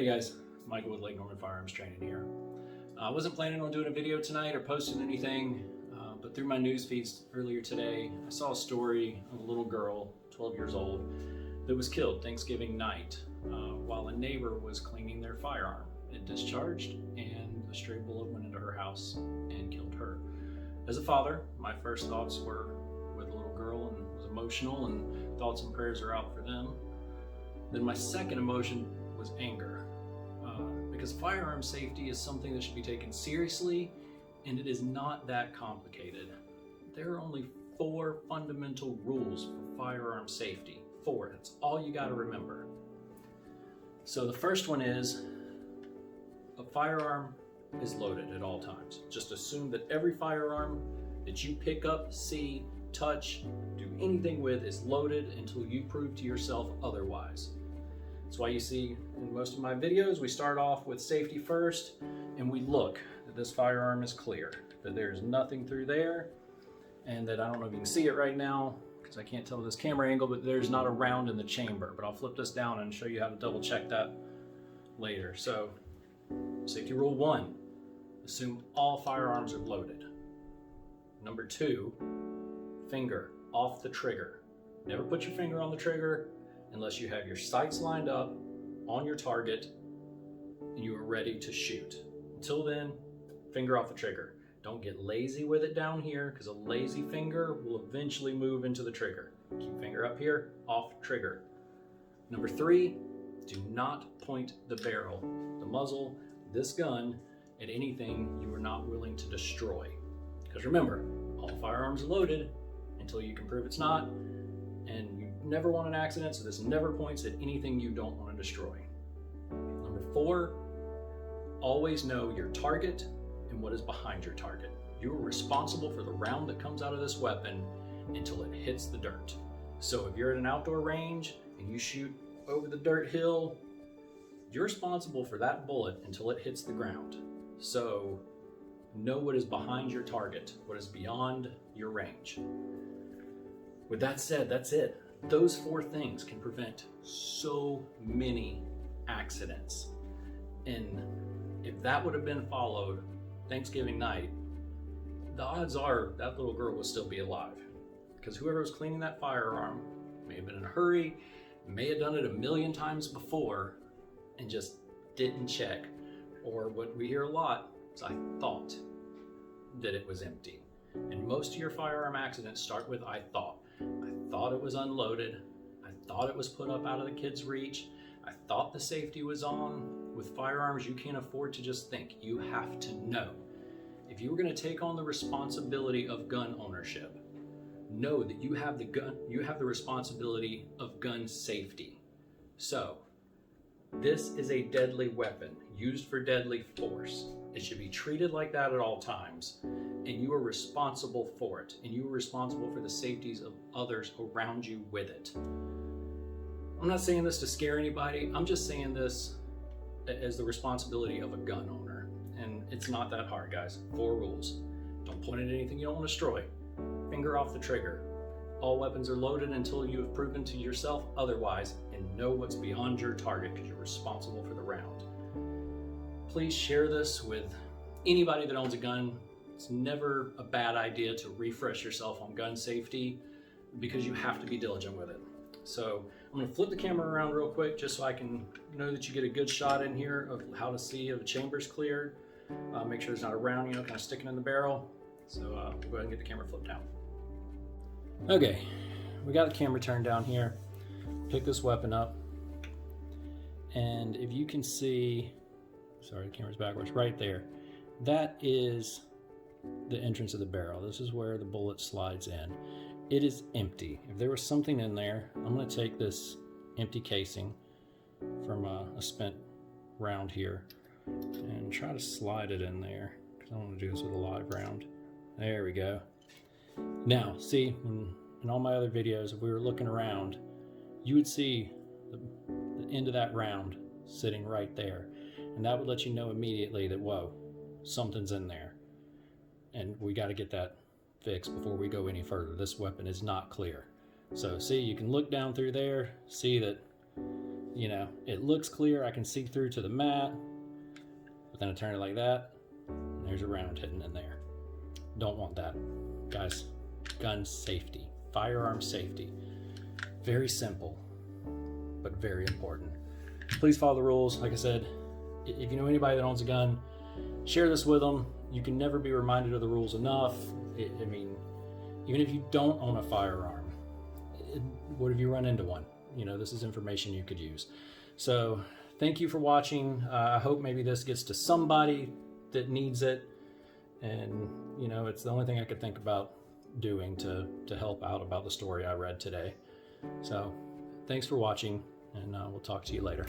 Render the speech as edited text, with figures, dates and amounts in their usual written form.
Hey guys, Michael with Lake Norman Firearms Training here. I wasn't planning on doing a video tonight or posting anything, but through my news feeds earlier today, I saw a story of a little girl, 12 years old, that was killed Thanksgiving night while a neighbor was cleaning their firearm. It discharged and a stray bullet went into her house and killed her. As a father, my first thoughts were with the little girl and was emotional, and thoughts and prayers are out for them. Then my second emotion was anger. Because firearm safety is something that should be taken seriously, and it is not that complicated. There are only 4 fundamental rules for firearm safety. 4, that's all you gotta remember. So the first one is, a firearm is loaded at all times. Just assume that every firearm that you pick up, see, touch, do anything with is loaded until you prove to yourself otherwise. That's why you see in most of my videos, we start off with safety first, and we look that this firearm is clear, that there's nothing through there, and that I don't know if you can see it right now, because I can't tell this camera angle, but there's not a round in the chamber. But I'll flip this down and show you how to double check that later. So, safety rule 1, assume all firearms are loaded. Number 2, finger off the trigger. Never put your finger on the trigger unless you have your sights lined up on your target and you are ready to shoot. Until then, finger off the trigger. Don't get lazy with it down here, because a lazy finger will eventually move into the trigger. Keep finger up here, off trigger. Number 3, do not point the barrel, the muzzle, this gun at anything you are not willing to destroy. Because remember, all firearms are loaded until you can prove it's not, and you never want an accident, so this never points at anything you don't want to destroy. Number 4, always know your target and what is behind your target. You are responsible for the round that comes out of this weapon until it hits the dirt. So if you're at an outdoor range and you shoot over the dirt hill, you're responsible for that bullet until it hits the ground. So know what is behind your target, what is beyond your range. With that said, that's it. Those 4 things can prevent so many accidents. And if that would have been followed Thanksgiving night, the odds are that little girl will still be alive. Because whoever was cleaning that firearm may have been in a hurry, may have done it a million times before and just didn't check. Or what we hear a lot is, I thought that it was empty. And most of your firearm accidents start with I thought. I thought it was unloaded. I thought it was put up out of the kid's reach. I thought the safety was on. With firearms, you can't afford to just think. You have to know. If you were going to take on the responsibility of gun ownership, know that you have the responsibility of gun safety. So, this is a deadly weapon used for deadly force. It should be treated like that at all times, and you are responsible for it, and you are responsible for the safeties of others around you with it. I'm not saying this to scare anybody, I'm just saying this as the responsibility of a gun owner, and it's not that hard, guys. 4 rules. Don't point at anything you don't want to destroy. Finger off the trigger. All weapons are loaded until you have proven to yourself otherwise, and know what's beyond your target, because you're responsible for the round. Please share this with anybody that owns a gun. It's never a bad idea to refresh yourself on gun safety, because you have to be diligent with it. So I'm going to flip the camera around real quick just so I can know that you get a good shot in here of how to see if the chamber's cleared. Make sure there's not a round, kind of sticking in the barrel. So we'll go ahead and get the camera flipped down. Okay, we got the camera turned down here. Pick this weapon up. And if you can see, sorry, the camera's backwards, right there. That is the entrance of the barrel. This is where the bullet slides in. It is empty. If there was something in there, I'm going to take this empty casing from a spent round here and try to slide it in there, because I want to do this with a live round. There we go. Now, see, in all my other videos, if we were looking around, you would see the end of that round sitting right there. And that would let you know immediately that, whoa, something's in there. And we got to get that fixed before we go any further. This weapon is not clear. So see, you can look down through there, see that you know, it looks clear. I can see through to the mat, but then I turn it like that, and there's a round hidden in there. Don't want that. Guys, gun safety, firearm safety. Very simple, but very important. Please follow the rules. Like I said, if you know anybody that owns a gun, share this with them. You can never be reminded of the rules enough. I mean, even if you don't own a firearm, what if you run into one? You know, this is information you could use. So thank you for watching. I hope maybe this gets to somebody that needs it. And, you know, it's the only thing I could think about doing to help out about the story I read today. So thanks for watching, and we'll talk to you later.